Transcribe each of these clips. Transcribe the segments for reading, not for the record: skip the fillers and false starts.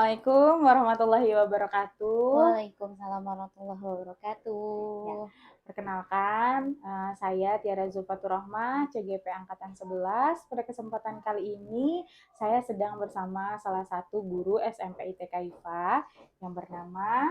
Assalamualaikum warahmatullahi wabarakatuh. Waalaikumsalam warahmatullahi Ya, wabarakatuh. perkenalkan, saya Tiara Zulfatur Rahmah, CGP Angkatan 11. Pada kesempatan kali ini, saya sedang bersama salah satu guru SMP ITK IPA yang bernama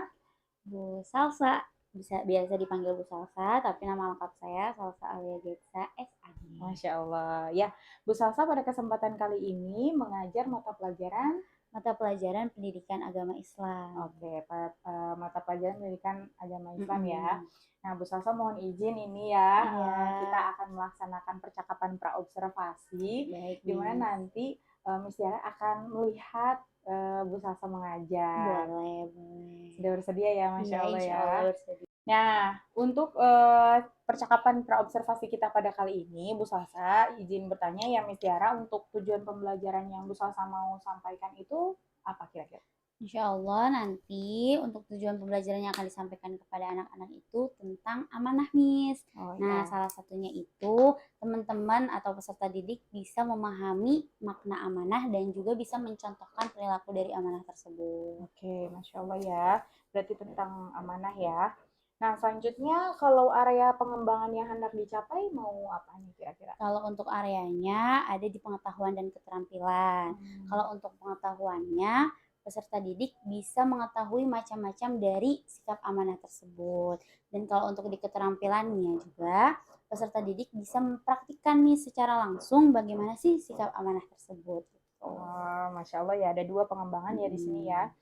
Bu Salsa, bisa biasa dipanggil Bu Salsa, tapi nama lengkap saya Salsa Alia Getsa SAG. Masya Allah. Ya, Bu Salsa pada kesempatan kali ini mengajar mata pelajaran. Mata pelajaran Pendidikan Agama Islam. Oke, mata pelajaran pendidikan agama Islam ya. Mm-mm. Nah, Bu Salsa mohon izin ini ya, Iya, kita akan melaksanakan percakapan praobservasi, baik di mana Miss. nanti Miss Tiara akan melihat Bu Salsa mengajar. Boleh, boleh. Sudah bersedia ya, Masya Iya, Allah insya ya. Allah bersedia. Nah, untuk percakapan praobservasi kita pada kali ini, Bu Salsa izin bertanya ya, Miss Tiara, untuk tujuan pembelajaran yang Bu Salsa mau sampaikan itu apa kira-kira? Insya Allah nanti untuk tujuan pembelajaran yang akan disampaikan kepada anak-anak itu tentang amanah, Miss. Oh Nah, ya. salah satunya itu teman-teman atau peserta didik bisa memahami makna amanah dan juga bisa mencontohkan perilaku dari amanah tersebut. Oke, Masya Allah ya. Berarti tentang amanah ya. Nah, selanjutnya kalau area pengembangan yang hendak dicapai mau apa nih kira-kira? Kalau untuk areanya ada di pengetahuan dan keterampilan. Kalau Hmm. untuk pengetahuannya, peserta didik bisa mengetahui macam-macam dari sikap amanah tersebut. Dan kalau untuk di keterampilannya juga, peserta didik bisa mempraktikkan nih secara langsung bagaimana sih sikap amanah tersebut. Gitu. Oh, Masya Allah ya, ada dua pengembangan ya di sini ya. Hmm.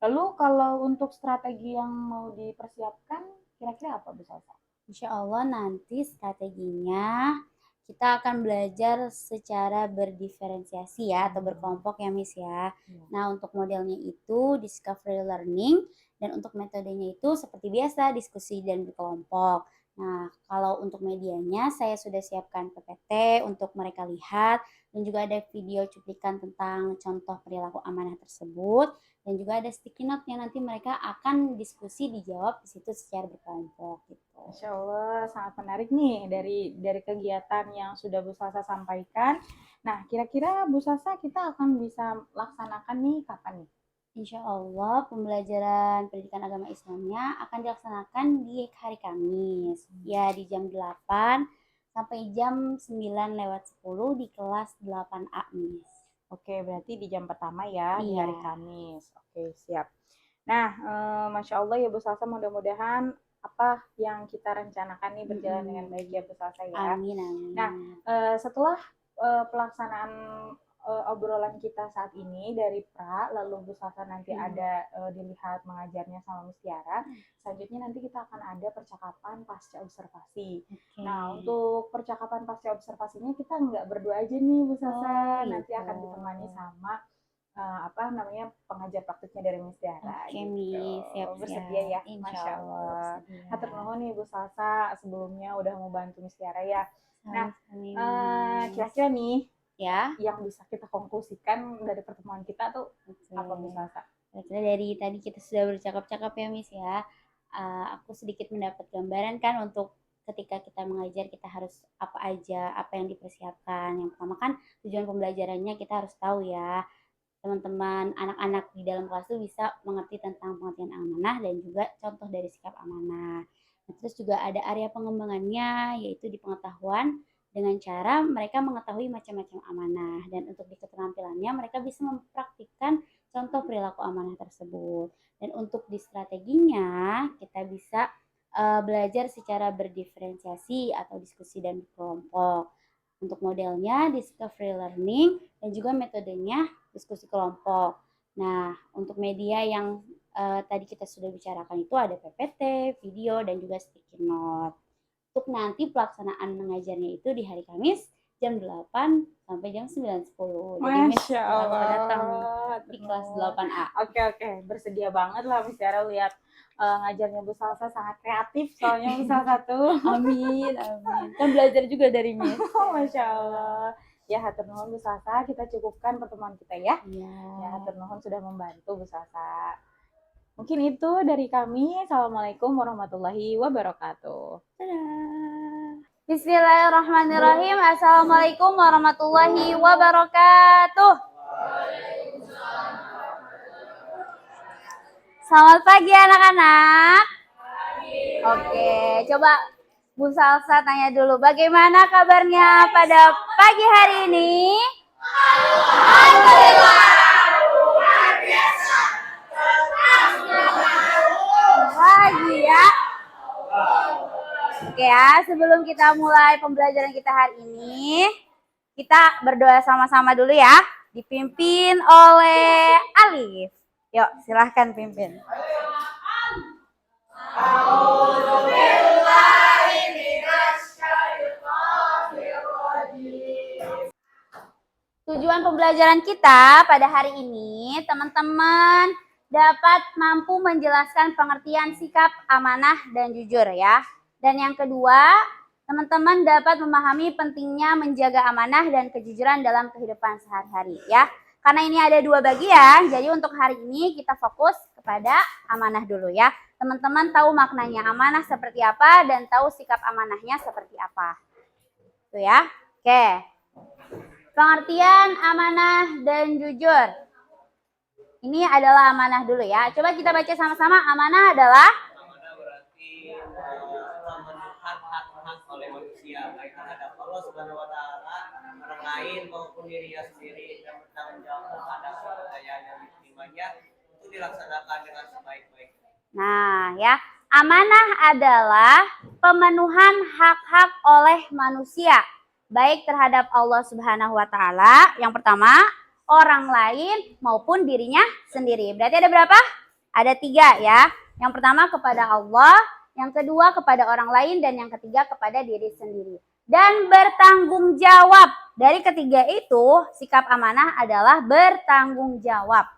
Lalu kalau untuk strategi yang mau dipersiapkan, kira-kira apa Bu Salsa? Insya Allah nanti strateginya kita akan belajar secara berdiferensiasi ya atau berkelompok ya Miss ya. Ya. Nah untuk modelnya itu discovery learning dan untuk metodenya itu seperti biasa diskusi dan berkelompok. Nah kalau untuk medianya saya sudah siapkan PPT untuk mereka lihat dan juga ada video cuplikan tentang contoh perilaku amanah tersebut dan juga ada sticky note yang nanti mereka akan diskusi dijawab di situ secara berkelompok gitu. Masya Allah, sangat menarik nih dari kegiatan yang sudah Bu Salsa sampaikan. Nah, kira-kira Bu Salsa kita akan bisa laksanakan nih kapan nih? Insya Allah pembelajaran pendidikan agama Islamnya akan dilaksanakan di hari Kamis. Ya di jam 8 sampai jam 9:10 di kelas 8A, Miss. Oke, berarti di jam pertama ya, di Iya. hari Kamis. Oke, siap. Nah, Masya Allah ya Bu Salsa, mudah-mudahan apa yang kita rencanakan nih berjalan dengan baik ya Bu Salsa ya. Amin, Nah, amin. setelah pelaksanaan obrolan kita saat ini dari pra, lalu Bu Salsa nanti ada dilihat mengajarnya sama Miss Tiara, selanjutnya nanti kita akan ada percakapan pasca observasi. Oke. Nah, untuk percakapan pasca observasinya kita nggak berdua aja nih Bu Oh Salsa, nanti gitu. akan ditemani sama apa namanya pengajar praktiknya dari Miss Tiara Oke, gitu. Miss. Bersedia Siap-siap. ya, Insya Masya Allah Allah. bersedia. Hatur nuhun nih Bu Salsa sebelumnya udah mau bantu Miss Tiara ya. Nah, Sami-sami, Miss. kira-kira nih Ya. yang bisa kita konklusikan dari pertemuan kita tuh Oke. apa Bu Salsa? Kira-kira dari tadi kita sudah bercakap-cakap ya Miss ya. Aku sedikit mendapat gambaran kan untuk ketika kita mengajar kita harus apa aja, apa yang dipersiapkan. Yang pertama kan tujuan pembelajarannya kita harus tahu ya. Teman-teman anak-anak di dalam kelas itu bisa mengerti tentang pengertian amanah dan juga contoh dari sikap amanah. Nah, terus juga ada area pengembangannya yaitu di pengetahuan dengan cara mereka mengetahui macam-macam amanah dan untuk di keterampilannya mereka bisa mempraktikkan contoh perilaku amanah tersebut. Dan untuk di strateginya kita bisa belajar secara berdiferensiasi atau diskusi dan berkelompok. Untuk modelnya discovery learning dan juga metodenya diskusi kelompok. Nah, untuk media yang tadi kita sudah bicarakan itu ada PPT, video, dan juga sticky note. Untuk nanti pelaksanaan mengajarnya itu di hari Kamis jam 8 sampai jam 9:10. Jadi Miss Masya selamat datang Allah. di kelas 8A. Oke, bersedia banget lah Miss Tiara lihat ngajarnya Bu Salsa sangat kreatif soalnya Bu Salsa tuh. Amin, amin. Kan belajar juga dari Miss. Masya Allah. Ya, hatur nuhun Bu Salsa, kita cukupkan pertemuan kita ya. Iya. Ya, hatur nuhun sudah membantu Bu Salsa. Mungkin itu dari kami. Assalamualaikum warahmatullahi wabarakatuh. Dadah. Bismillahirrahmanirrahim. Assalamualaikum warahmatullahi wabarakatuh. Selamat pagi anak-anak. Oke, coba Bu Salsa tanya dulu, bagaimana kabarnya pada pagi hari ini? Pagi ya. Oke ya, sebelum kita mulai pembelajaran kita hari ini, kita berdoa sama-sama dulu ya, dipimpin oleh Alif. Yuk, silahkan pimpin. Tujuan pembelajaran kita pada hari ini, teman-teman dapat mampu menjelaskan pengertian sikap amanah dan jujur ya. Dan yang kedua, teman-teman dapat memahami pentingnya menjaga amanah dan kejujuran dalam kehidupan sehari-hari ya. Karena ini ada dua bagian, jadi untuk hari ini kita fokus kepada amanah dulu ya. Teman-teman tahu maknanya amanah seperti apa dan tahu sikap amanahnya seperti apa. Tuh ya. Oke. Pengertian amanah dan jujur. Ini adalah amanah dulu ya. Coba kita baca sama-sama. Amanah adalah Amanah berarti memenuhi hak-hak oleh manusia baik terhadap Allah Subhanahu wa taala, orang lain maupun dirinya sendiri, dan bertanggung jawab terhadap kepercayaan yang diterimanya itu dilaksanakan dengan sebaik-baiknya. Nah, ya. Amanah adalah pemenuhan hak-hak oleh manusia baik terhadap Allah Subhanahu wa taala, yang pertama, orang lain maupun dirinya sendiri. Berarti ada berapa? Ada 3 ya. Yang pertama kepada Allah, yang kedua kepada orang lain, dan yang ketiga kepada diri sendiri. Dan bertanggung jawab. Dari ketiga itu, sikap amanah adalah bertanggung jawab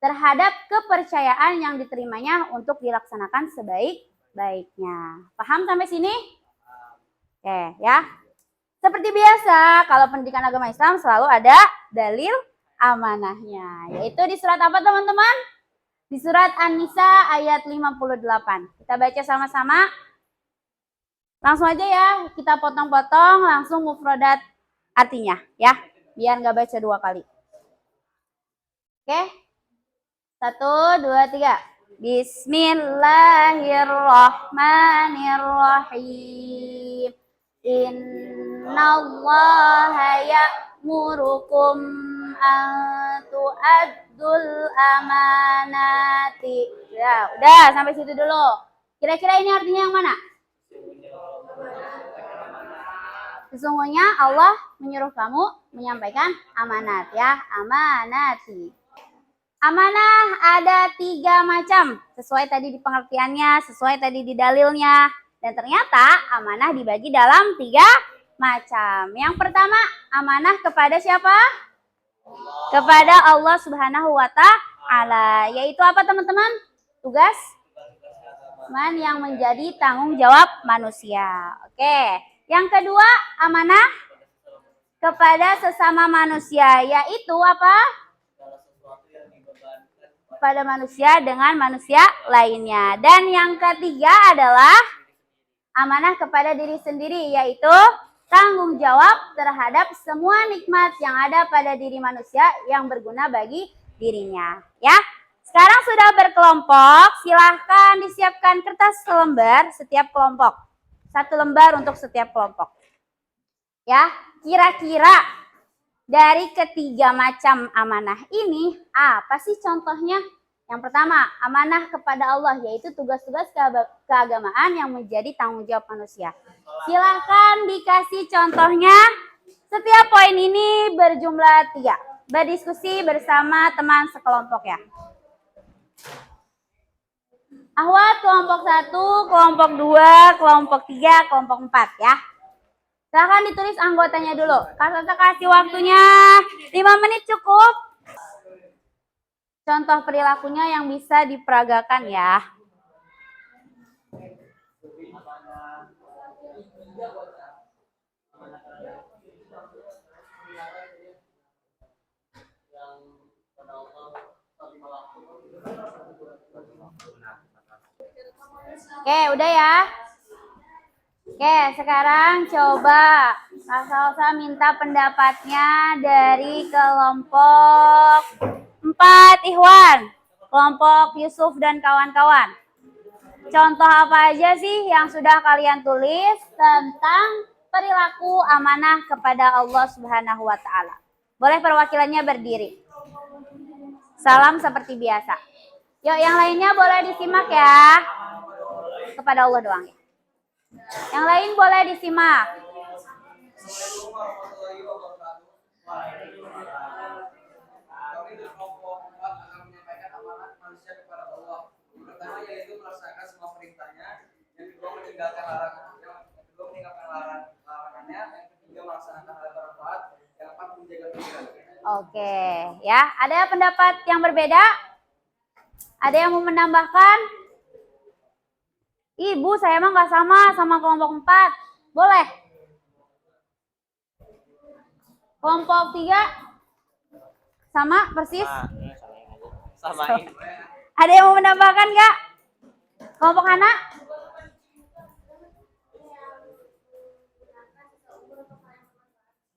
terhadap kepercayaan yang diterimanya untuk dilaksanakan sebaik-baiknya. Paham sampai sini? Oke, ya. Seperti biasa, kalau pendidikan agama Islam selalu ada dalil amanahnya. Yaitu di surat apa teman-teman? Di surat An-Nisa ayat 58. Kita baca sama-sama. Langsung aja ya, kita potong-potong langsung mufradat artinya ya. Biar nggak baca 2 kali. Oke? 1, 2, 3. Bismillahirrahmanirrahim. Innallaha ya'murukum an tu'addul amanati. Ya, udah sampai situ dulu. Kira-kira ini artinya yang mana? Sesungguhnya Allah menyuruh kamu menyampaikan amanat ya, amanati. Amanah ada 3 macam, sesuai tadi di pengertiannya, sesuai tadi di dalilnya. Dan ternyata amanah dibagi dalam 3 macam. Yang pertama, amanah kepada siapa? Kepada Allah Subhanahu wa taala. Yaitu apa teman-teman? Tugas yang menjadi tanggung jawab manusia. Oke. Yang kedua, amanah kepada sesama manusia, yaitu apa? Pada manusia dengan manusia lainnya. Dan yang ketiga adalah amanah kepada diri sendiri, yaitu tanggung jawab terhadap semua nikmat yang ada pada diri manusia yang berguna bagi dirinya. Ya, sekarang sudah berkelompok, silahkan disiapkan kertas selembar setiap kelompok. 1 lembar untuk setiap kelompok. Ya, kira-kira dari ketiga macam amanah ini, apa sih contohnya? Yang pertama, amanah kepada Allah, yaitu tugas-tugas keagamaan yang menjadi tanggung jawab manusia. Silahkan dikasih contohnya. Setiap poin ini berjumlah 3. Berdiskusi bersama teman sekelompok ya. Ahwat kelompok 1, kelompok 2, kelompok 3, kelompok 4 ya. Silahkan ditulis anggotanya dulu. Kak kasih waktunya 5 menit cukup. Contoh perilakunya yang bisa diperagakan ya. Oke, udah ya. Oke, sekarang coba Kak Salsa minta pendapatnya dari kelompok 4 Ikhwan. Kelompok Yusuf dan kawan-kawan. Contoh apa aja sih yang sudah kalian tulis tentang perilaku amanah kepada Allah Subhanahu wa taala? Boleh perwakilannya berdiri. Salam seperti biasa. Yuk, yang lainnya boleh disimak ya. Kepada Allah doang ya. Yang lain boleh disimak. Kami dari kelompok 4 akan menyampaikan amanat manusia kepada Allah. Yang pertama yaitu melaksanakan semua perintahnya, yang kedua meninggalkan larangannya, yang ketiga melaksanakan hal bermanfaat, yang keempat menjaga pikiran. Oke, ya. Ada pendapat yang berbeda? Ada yang mau menambahkan? Ibu, saya emang nggak sama kelompok 4. Boleh? Kelompok 3? Sama persis? Samain. Ada yang mau menambahkan nggak? Kelompok Hana?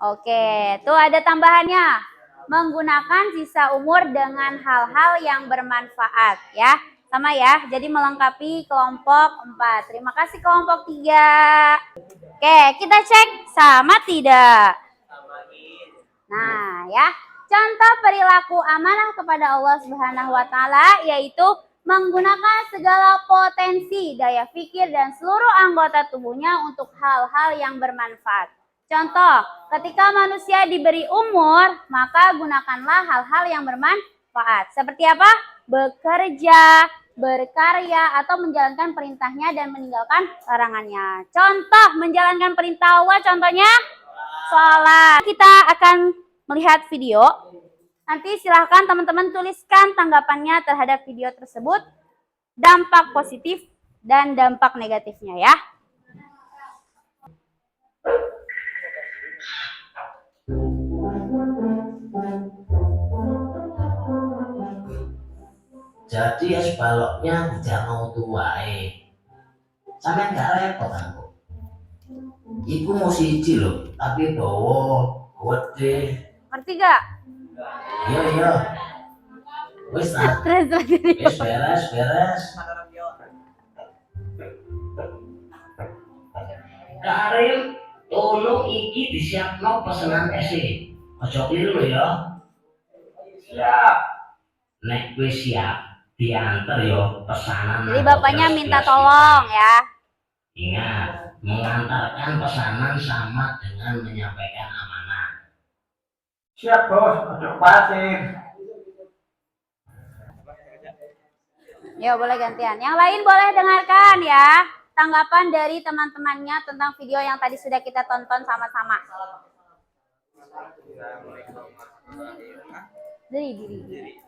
Oke, tuh ada tambahannya. Menggunakan sisa umur dengan hal-hal yang bermanfaat ya. Sama ya, jadi melengkapi kelompok 4. Terima kasih kelompok 3. Oke, kita cek sama tidak. Nah ya, contoh perilaku amanah kepada Allah Subhanahu wa taala yaitu menggunakan segala potensi, daya pikir dan seluruh anggota tubuhnya untuk hal-hal yang bermanfaat. Contoh, ketika manusia diberi umur, maka gunakanlah hal-hal yang bermanfaat. Seperti apa? Bekerja, berkarya, atau menjalankan perintahnya dan meninggalkan larangannya. Contoh, menjalankan perintah Allah, contohnya sholat. Kita akan melihat video. Nanti silahkan teman-teman tuliskan tanggapannya terhadap video tersebut. Dampak positif dan dampak negatifnya ya. Jadi ya sebaloknya tidak mau tuai. Sampai gak repot aku. Iku mau siji loh, tapi bawa gede. Ngerti gak? Iya. Wis tak. Wis beres. Karim, tolong iki disiapno pesanan esi. Ojo keliru ya. Siap. Nek wis siap, diantar yo pesanan. Jadi bapaknya minta tolong ya. Ingat, mengantarkan pesanan sama dengan menyampaikan amanah. Siap bos, untuk patin. Yuk boleh gantian. Yang lain boleh dengarkan ya. Tanggapan dari teman-temannya tentang video yang tadi sudah kita tonton sama-sama. Diri.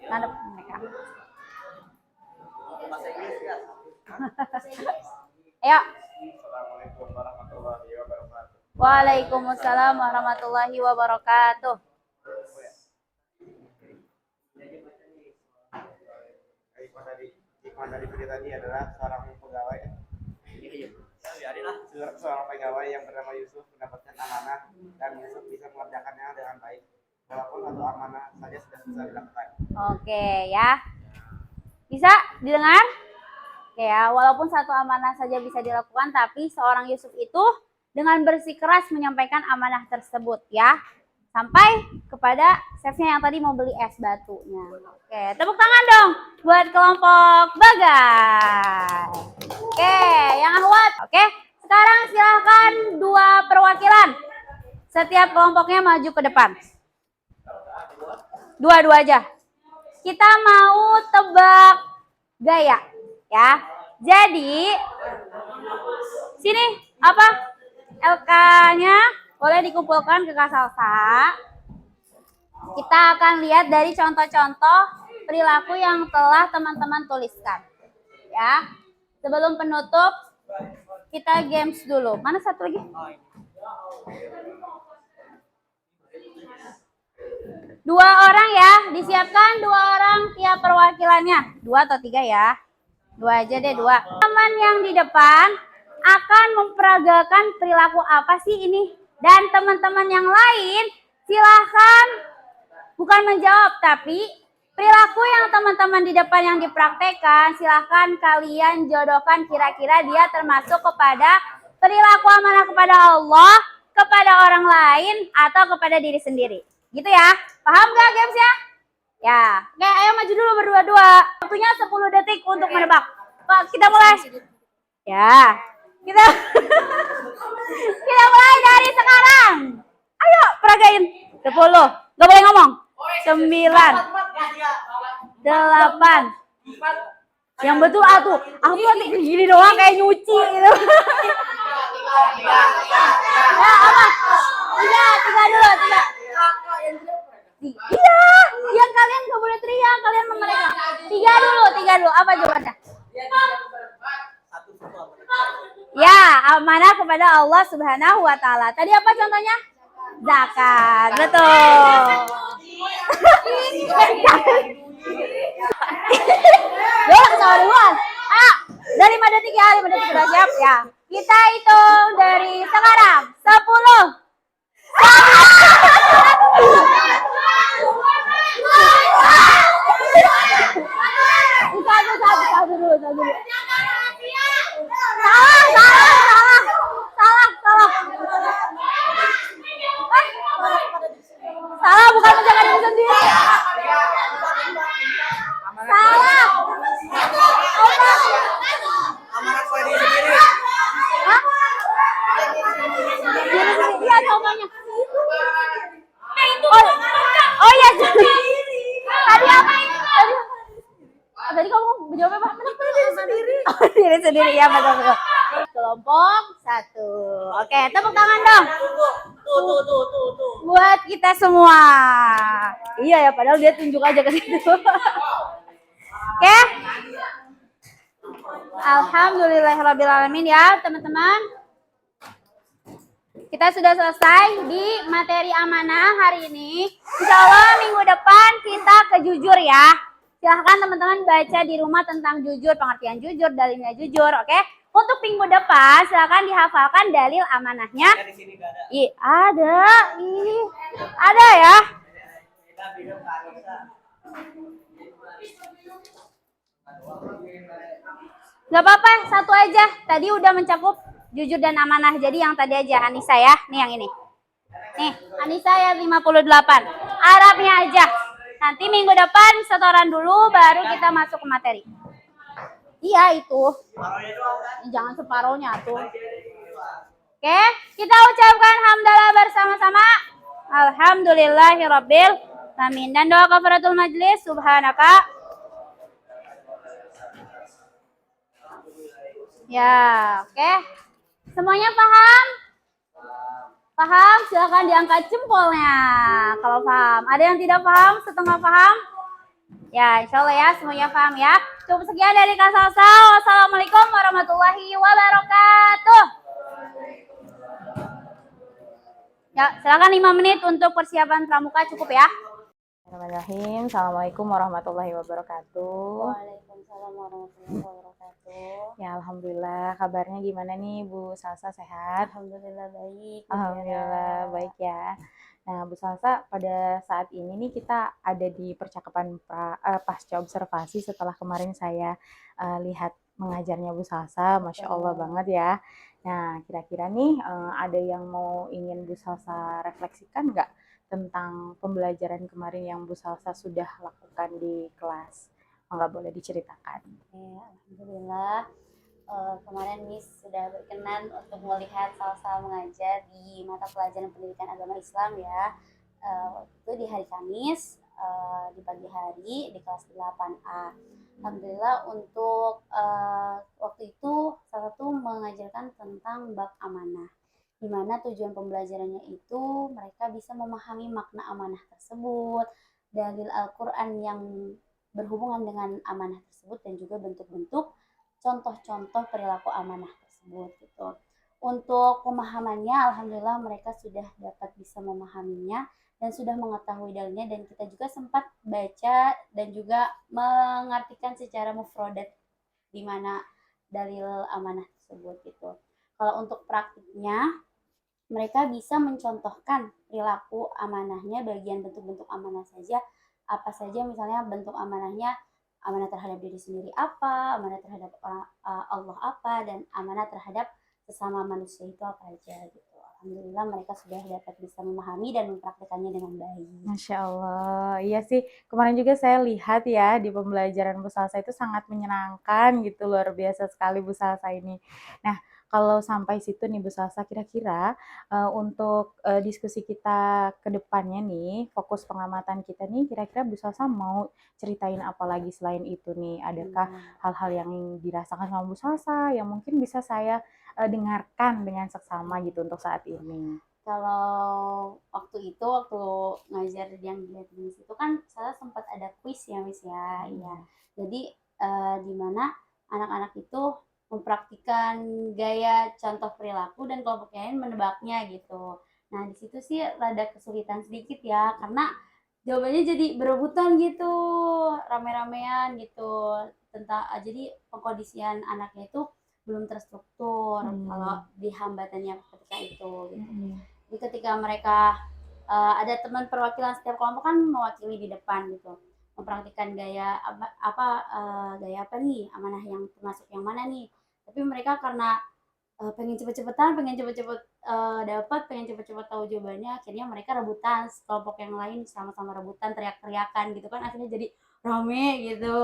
Ngadep mereka. Ayo. Assalamualaikum warahmatullahi wabarakatuh. Waalaikumsalam warahmatullahi wabarakatuh. Hikmah dari video tadi adalah seorang pegawai yang bernama Yusuf mendapatkan amanah dan Yusuf bisa mengerjakannya dengan baik walaupun satu amanah saja sudah susah dilakukan. Oke ya. Bisa didengar? Oke ya, walaupun satu amanah saja bisa dilakukan, tapi seorang Yusuf itu dengan bersikeras menyampaikan amanah tersebut ya. Sampai kepada chefnya yang tadi mau beli es batunya. Oke, tepuk tangan dong buat kelompok Bagai. Oke, yang Ahwat. Oke, sekarang silahkan dua perwakilan. Setiap kelompoknya maju ke depan. Dua-dua aja. Kita mau tebak gaya ya. Jadi sini apa? LK-nya boleh dikumpulkan ke Kak Salsa. Kita akan lihat dari contoh-contoh perilaku yang telah teman-teman tuliskan. Ya. Sebelum penutup, kita games dulu. Mana satu lagi? Dua orang ya, disiapkan 2 orang tiap perwakilannya. 2 atau 3 ya. 2 aja deh, 2. Teman yang di depan akan memperagakan perilaku apa sih ini? Dan teman-teman yang lain silahkan bukan menjawab, tapi Perilaku yang teman-teman di depan yang dipraktekkan, silahkan kalian jodohkan kira-kira dia termasuk kepada perilaku amanah kepada Allah, kepada orang lain, atau kepada diri sendiri. Gitu ya. Paham gak games ya? Ya. Oke, ayo maju dulu berdua-dua. Waktunya 10 detik untuk menebak. Pak, kita mulai. Ya. Kita kita mulai dari sekarang. Ayo, peragain. 10. Gak boleh ngomong. 9. 8. Yang betul tuh. Aku nanti gini doang kayak nyuci gitu. Ya, apa? 3 dulu, 3. Iya, yang kalian gak boleh teriak, kalian mereka. 3 dulu. Apa jawabannya? Ya, amanah kepada Allah Subhanahu wa taala. Tadi apa contohnya? Zakat. Betul. Yuk, ketawa duluan. Dari 5 detik ya, 5 detik udah siap ya. Kita hitung dari sekarang. 10. Satu dulu. Salah, bukan menjaga diri sendiri. Salah. Amanah kepada diri sendiri. Hah? Diri sendiri. Iya, contohnya. Oh iya. Tadi apa? Tadi kamu menjawab apa? Diri sendiri. Oh, diri sendiri ya, betul. Kelompok 1. Oke, tepuk tangan dong. Tuh. Buat kita semua. Iya ya, padahal dia tunjuk aja ke situ. Oke. Alhamdulillahirrabbilalamin ya, teman-teman. Kita sudah selesai di materi amanah hari ini. Insya Allah minggu depan kita ke jujur ya. Silahkan teman-teman baca di rumah tentang jujur, pengertian jujur, dalilnya jujur, oke? Untuk minggu depan silahkan dihafalkan dalil amanahnya. Di sini gak ada. Ada. Ada ya. Gak apa-apa, satu aja. Tadi udah mencakup jujur dan amanah. Jadi yang tadi aja, Anissa ya. Nih yang ini. Nih, Anissa ya 58. Arabnya aja. Nanti minggu depan setoran dulu, baru kita masuk ke materi. Iya itu. Jangan separohnya tuh. Oke, kita ucapkan hamdalah bersama-sama. Alhamdulillahirabbil alamin. Dan doa kafaratul majlis, subhanaka. Ya, oke. Semuanya paham? Paham? Silakan diangkat jempolnya kalau paham. Ada yang tidak paham, setengah paham? Ya, insya Allah ya, semuanya paham ya. Cukup sekian dari Kak Salsa. Wassalamualaikum warahmatullahi wabarakatuh. Ya, silakan 5 menit untuk persiapan pramuka cukup ya. Bismillahirrahmanirrahim. Assalamualaikum warahmatullahi wabarakatuh. Waalaikumsalam warahmatullahi wabarakatuh. Ya, alhamdulillah. Kabarnya gimana nih, Bu Salsa, sehat? Alhamdulillah baik. Alhamdulillah baik ya. Nah, Bu Salsa, pada saat ini nih kita ada di percakapan pasca observasi setelah kemarin saya lihat mengajarnya Bu Salsa, Masya Allah banget ya. Nah, kira-kira nih ada yang mau ingin Bu Salsa refleksikan nggak tentang pembelajaran kemarin yang Bu Salsa sudah lakukan di kelas? Nggak boleh diceritakan. Alhamdulillah. Kemarin Miss sudah berkenan untuk melihat Salsa mengajar di mata pelajaran pendidikan agama Islam ya. Itu di hari Kamis, di pagi hari di kelas 8A. Alhamdulillah untuk waktu itu salah satu mengajarkan tentang bab amanah, di mana tujuan pembelajarannya itu mereka bisa memahami makna amanah tersebut, dalil Al-Quran yang berhubungan dengan amanah tersebut, dan juga bentuk-bentuk contoh-contoh perilaku amanah tersebut gitu. Untuk pemahamannya, alhamdulillah mereka sudah dapat bisa memahaminya dan sudah mengetahui dalilnya, dan kita juga sempat baca dan juga mengartikan secara mufrodat di mana dalil amanah tersebut gitu. Kalau untuk praktiknya, mereka bisa mencontohkan perilaku amanahnya, bagian bentuk-bentuk amanah saja apa saja misalnya bentuk amanahnya, amanah terhadap diri sendiri apa, amanah terhadap Allah apa, dan amanah terhadap sesama manusia itu apa aja gitu. Alhamdulillah mereka sudah dapat bisa memahami dan mempraktikannya dengan baik. Masya Allah, iya sih. Kemarin juga saya lihat ya di pembelajaran Bu Salsa itu sangat menyenangkan gitu, luar biasa sekali Bu Salsa ini. Nah, kalau sampai situ nih Bu Salsa, kira-kira untuk diskusi kita ke depannya nih, fokus pengamatan kita nih, kira-kira Bu Salsa mau ceritain apa lagi selain itu nih? Adakah Iya. hal-hal yang dirasakan sama Bu Salsa yang mungkin bisa saya dengarkan dengan seksama gitu untuk saat ini? Kalau waktu ngajar yang di Latinus itu kan saya sempat ada kuis ya Miss ya, iya. Jadi di mana anak-anak itu mempraktikkan gaya contoh perilaku dan kelompok yang lain menebaknya gitu. Nah di situ sih rada kesulitan sedikit ya, karena jawabannya jadi berebutan gitu, rame-ramean gitu. Jadi pengkondisian anaknya itu belum terstruktur kalau di hambatannya ketika itu gitu. Jadi ketika mereka ada teman perwakilan setiap kelompok kan mewakili di depan gitu, mempraktikkan gaya apa nih, amanah yang termasuk yang mana nih. Tapi mereka karena pengen cepet-cepet dapat, pengen cepet-cepet tahu jawabannya, akhirnya mereka rebutan, kelompok yang lain sama-sama rebutan, teriak-teriakan gitu kan, akhirnya jadi rame gitu.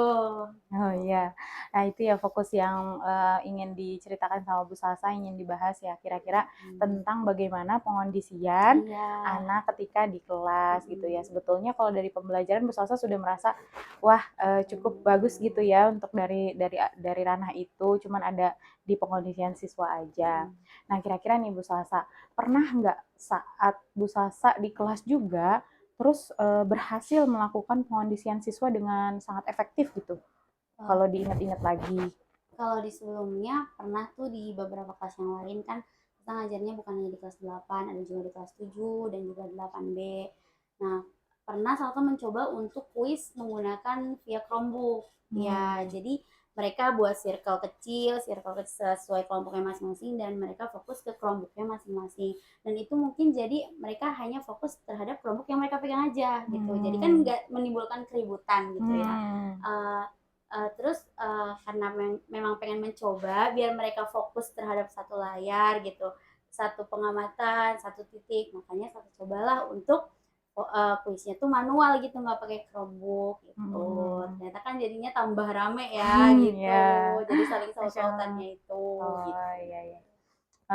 Oh iya, nah itu ya fokus yang ingin diceritakan sama Bu Salsa, ingin dibahas ya kira-kira tentang bagaimana pengondisian Iya. anak ketika di kelas gitu ya. Sebetulnya kalau dari pembelajaran Bu Salsa sudah merasa wah cukup bagus gitu ya untuk dari ranah itu, cuman ada di pengondisian siswa aja. Nah kira-kira nih Bu Salsa, pernah nggak saat Bu Salsa di kelas juga terus berhasil melakukan pengondisian siswa dengan sangat efektif gitu? Kalau diingat-ingat lagi. Kalau di sebelumnya pernah tuh di beberapa kelas yang lain kan kita ngajarnya bukan hanya di kelas 8, ada juga di kelas 7 dan juga 8B. Nah, pernah Salto mencoba untuk kuis menggunakan via Chromebook. Ya, jadi mereka buat circle kecil sesuai kelompoknya masing-masing dan mereka fokus ke Chromebooknya masing-masing. Dan itu mungkin jadi mereka hanya fokus terhadap Chromebook yang mereka pegang aja gitu. Jadi kan nggak menimbulkan keributan gitu ya. Terus karena memang pengen mencoba biar mereka fokus terhadap satu layar gitu, satu pengamatan, satu titik, makanya saya cobalah untuk kuisnya tuh manual gitu, nggak pakai Chromebook gitu. Ternyata kan jadinya tambah rame ya gitu, Ya, jadi saling Masya Allah. saut-sautannya itu gitu. Oh iya iya.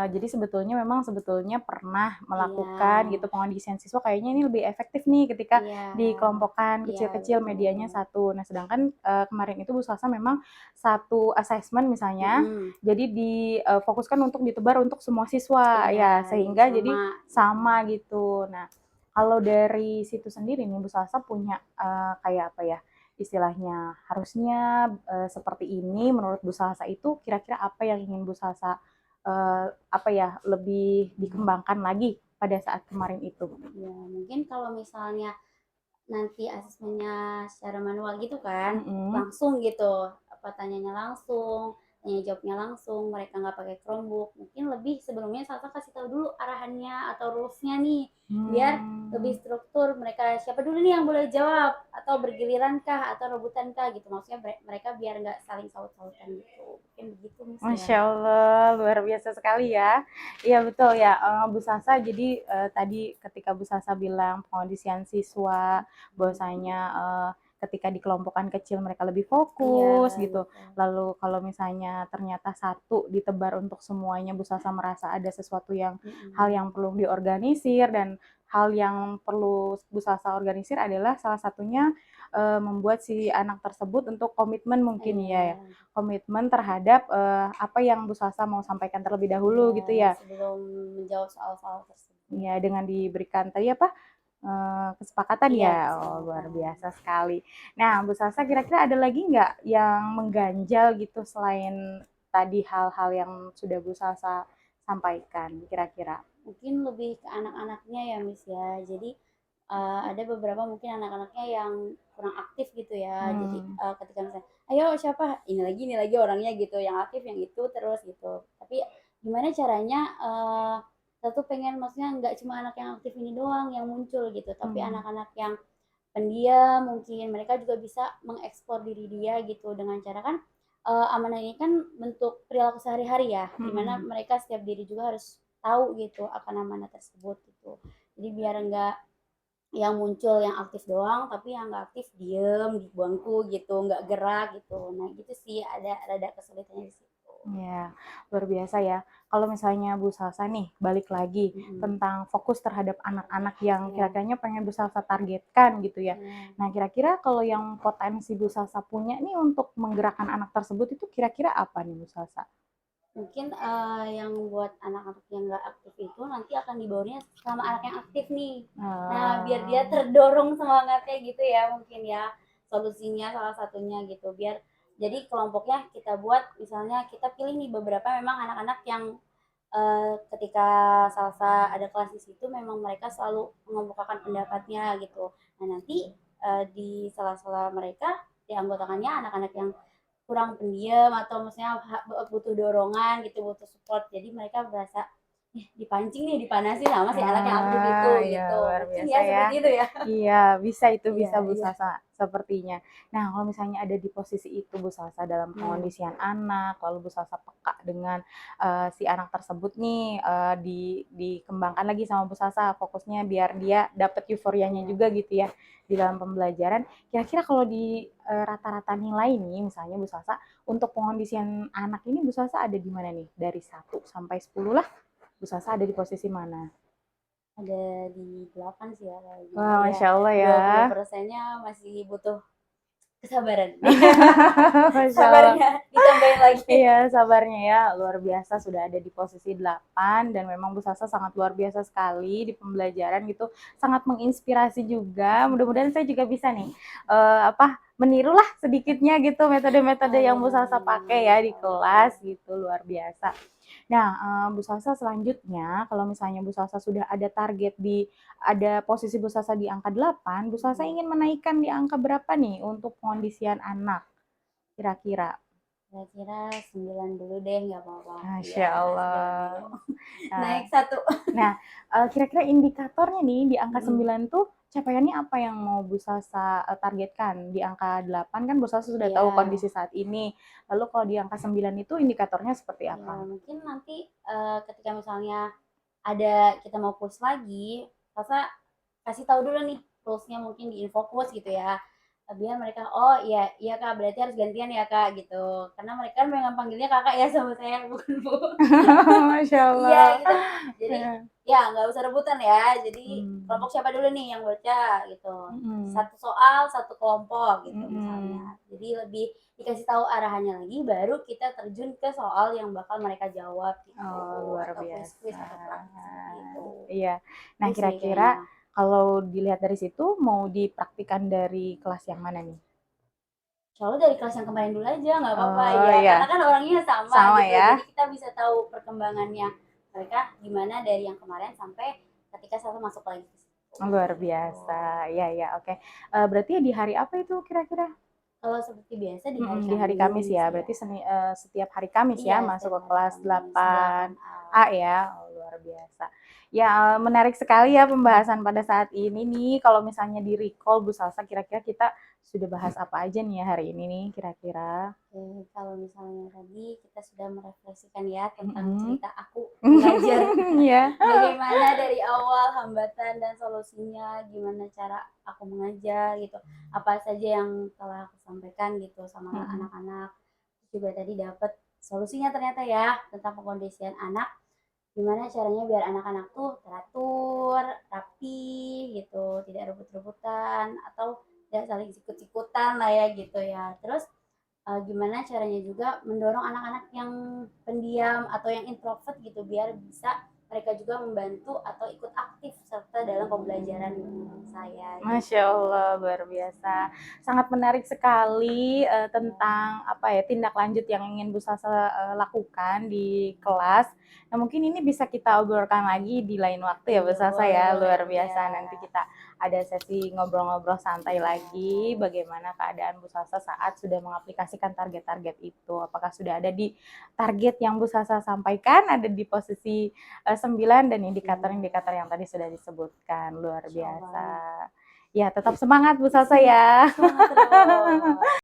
Jadi sebetulnya pernah melakukan Iya, gitu pengondisian siswa kayaknya ini lebih efektif nih ketika iya, dikelompokkan iya kecil-kecil medianya betul. satu. Nah sedangkan kemarin itu Bu Salsa memang satu assessment misalnya, jadi difokuskan untuk ditebar untuk semua siswa Iya, ya jadi sehingga jadi sama. sama gitu. Nah kalau dari situ sendiri nih Bu Salsa punya kayak apa ya istilahnya harusnya seperti ini menurut Bu Salsa itu kira-kira apa yang ingin Bu Salsa apa ya lebih dikembangkan lagi pada saat kemarin itu. Ya, mungkin kalau misalnya nanti asesmennya secara manual gitu kan, langsung gitu, apa tanyanya langsung, tanya jawabnya langsung, mereka nggak pakai Chromebook, mungkin lebih sebelumnya Salsa kasih tahu dulu arahannya atau rulesnya nih, biar lebih struktur, mereka siapa dulu nih yang boleh jawab, atau bergiliran kah, atau rebutan kah gitu, maksudnya mereka biar nggak saling saut-sautan gitu, mungkin begitu Miss Masya ya. Allah, luar biasa sekali ya. Iya betul ya, Bu Sasa. Jadi tadi ketika Bu Sasa bilang pengondisian siswa, bahwasanya ketika di kelompokan kecil mereka lebih fokus Iya, gitu. betul. Lalu kalau misalnya ternyata satu ditebar untuk semuanya, Bu Sasa merasa ada sesuatu yang hal yang perlu diorganisir dan hal yang perlu Bu Sasa organisir adalah salah satunya membuat si anak tersebut untuk komitmen mungkin ya, komitmen terhadap apa yang Bu Salsa mau sampaikan terlebih dahulu gitu ya. Sebelum menjawab soal-soal tersebut. Ya, dengan diberikan tadi apa kesepakatan Iya, ya. Oh, luar biasa sekali. Nah, Bu Salsa kira-kira ada lagi nggak yang mengganjal gitu selain tadi hal-hal yang sudah Bu Salsa sampaikan kira-kira? Mungkin lebih ke anak-anaknya ya Miss ya. Jadi ada beberapa mungkin anak-anaknya yang kurang aktif gitu ya. Jadi ketika misalnya, ayo siapa? Ini lagi orangnya gitu. Yang aktif yang itu terus gitu. Tapi gimana caranya kita tuh pengen maksudnya nggak cuma anak yang aktif ini doang yang muncul gitu. Tapi anak-anak yang pendiam mungkin, mereka juga bisa mengeksplor diri dia gitu dengan cara kan amanah ini kan bentuk perilaku sehari-hari ya, dimana mereka setiap diri juga harus tahu gitu akan amanah tersebut gitu. Jadi biar enggak yang muncul yang aktif doang, tapi yang nggak aktif diem di bangku gitu, nggak gerak gitu. Nah gitu sih ada rada kesulitannya di situ. Ya, luar biasa ya. Kalau misalnya Bu Salsa nih, balik lagi tentang fokus terhadap anak-anak yang kira-kiranya pengen Bu Salsa targetkan gitu ya. Nah, kira-kira kalau yang potensi Bu Salsa punya nih untuk menggerakkan anak tersebut itu kira-kira apa nih Bu Salsa? Mungkin yang buat anak-anak yang nggak aktif itu nanti akan dibawanya sama anak yang aktif nih. Nah biar dia terdorong semangatnya gitu ya mungkin ya, solusinya salah satunya gitu. Biar jadi kelompoknya kita buat misalnya kita pilih nih beberapa memang anak-anak yang ketika salsa ada kelas di situ memang mereka selalu mengemukakan pendapatnya gitu. Nah nanti di sela-sela mereka dianggotakannya anak-anak yang kurang pendiam atau maksudnya butuh dorongan gitu, butuh support. Jadi mereka berasa dipancing nih, dipanasin sama si anak yang aktif itu Iya, gitu. luar Mungkin biasa ya ya. seperti itu ya. Iya, bisa itu Iya, bisa Bu iya. Salsa sepertinya. Nah, kalau misalnya ada di posisi itu Bu Salsa dalam pengondisian anak, lalu Bu Salsa peka dengan si anak tersebut nih dikembangkan lagi sama Bu Salsa fokusnya biar dia dapat euforianya juga gitu ya di dalam pembelajaran. Kira-kira kalau di rata-rata nilai nih misalnya Bu Salsa untuk pengondisian anak ini Bu Salsa ada di mana nih? Dari 1 sampai 10 lah. Bu Salsa ada di posisi mana? Ada di 8 sih ya kayaknya. Wah, Ya, Masya Allah ya. 20%-nya masih butuh kesabaran. Masya Allah. Sabarnya ditambahin lagi. Iya, sabarnya ya. Luar biasa sudah ada di posisi 8 dan memang Bu Salsa sangat luar biasa sekali di pembelajaran gitu. Sangat menginspirasi juga. Mudah-mudahan saya juga bisa nih menirulah sedikitnya gitu metode-metode yang Bu Salsa pakai ya di kelas gitu. Luar biasa. Nah, Bu Salsa selanjutnya kalau misalnya Bu Salsa sudah ada posisi Bu Salsa di angka 8, Bu Salsa ingin menaikkan di angka berapa nih untuk pengondisian anak? Kira-kira? Kira-kira 9 dulu deh, nggak apa-apa. Masya Iya, 9 Allah. dulu. Nah, Naik 1. kira-kira indikatornya nih di angka 9 tuh capaiannya apa yang mau Bu Salsa targetkan? Di angka 8 kan Bu Salsa sudah tahu Iya. kondisi saat ini. Lalu kalau di angka 9 itu indikatornya seperti Ya, apa? mungkin nanti ketika misalnya ada kita mau push lagi, Salsa kasih tahu dulu nih rules-nya mungkin di infocus gitu ya. Biar mereka, oh iya, iya Kak, berarti harus gantian ya Kak gitu. Karena mereka memang panggilnya Kakak ya sama saya, bukan Bu. Masya Iya Allah. gitu. Jadi ya nggak usah rebutan ya. Jadi Hmm. kelompok siapa dulu nih yang baca gitu. Mm-mm. Satu soal, satu kelompok gitu Mm-mm. misalnya. Jadi lebih dikasih tahu arahannya lagi, baru kita terjun ke soal yang bakal mereka jawab gitu. Oh, luar Atau biasa. quiz atau praktis gitu. Iya. Nah, Itu sih kira-kira kayaknya. kalau dilihat dari situ mau dipraktikan dari kelas yang mana nih? Soalnya dari kelas yang kemarin dulu aja nggak apa-apa Oh ya, iya, karena kan orangnya sama sama gitu. ya. Jadi kita bisa tahu perkembangannya mereka gimana dari yang kemarin sampai ketika saya masuk lagi ke situ. Luar biasa. Iya, iya, oke. Berarti di hari apa itu kira-kira? Kalau seperti biasa di hari Di hari Kamis ya. Berarti setiap hari Kamis ya Iya, masuk ke setiap hari kelas Kamis 8A 8A. ya. Oh, luar biasa. Ya, menarik sekali ya pembahasan pada saat ini nih. Kalau misalnya di-recall Bu Salsa, kira-kira kita sudah bahas apa aja nih ya hari ini nih kira-kira? Oke, kalau misalnya tadi kita sudah merefleksikan ya tentang Mm-mm. cerita aku mengajar. Iya. Bagaimana dari awal hambatan dan solusinya, gimana cara aku mengajar gitu. Apa saja yang telah aku sampaikan gitu sama anak-anak. Juga tadi dapat solusinya ternyata ya tentang pengkondisian anak. Gimana caranya biar anak-anak tuh teratur, rapi gitu, tidak rebut-rebutan atau tidak saling sikut-sikutan lah ya gitu ya. Terus gimana caranya juga mendorong anak-anak yang pendiam atau yang introvert gitu biar bisa mereka juga membantu atau ikut aktif serta dalam pembelajaran saya. Masya Allah, luar biasa. Sangat menarik sekali tentang apa ya tindak lanjut yang ingin Bu Salsa lakukan di kelas. Nah, mungkin ini bisa kita obrolkan lagi di lain waktu ya Bu Salsa ya. Luar biasa. Nanti kita ada sesi ngobrol-ngobrol santai lagi bagaimana keadaan Bu Salsa saat sudah mengaplikasikan target-target itu. Apakah sudah ada di target yang Bu Salsa sampaikan, ada di posisi 9 dan indikator-indikator yang tadi sudah disebutkan. Luar biasa. Ya, tetap semangat Bu Salsa ya. Semangat terus.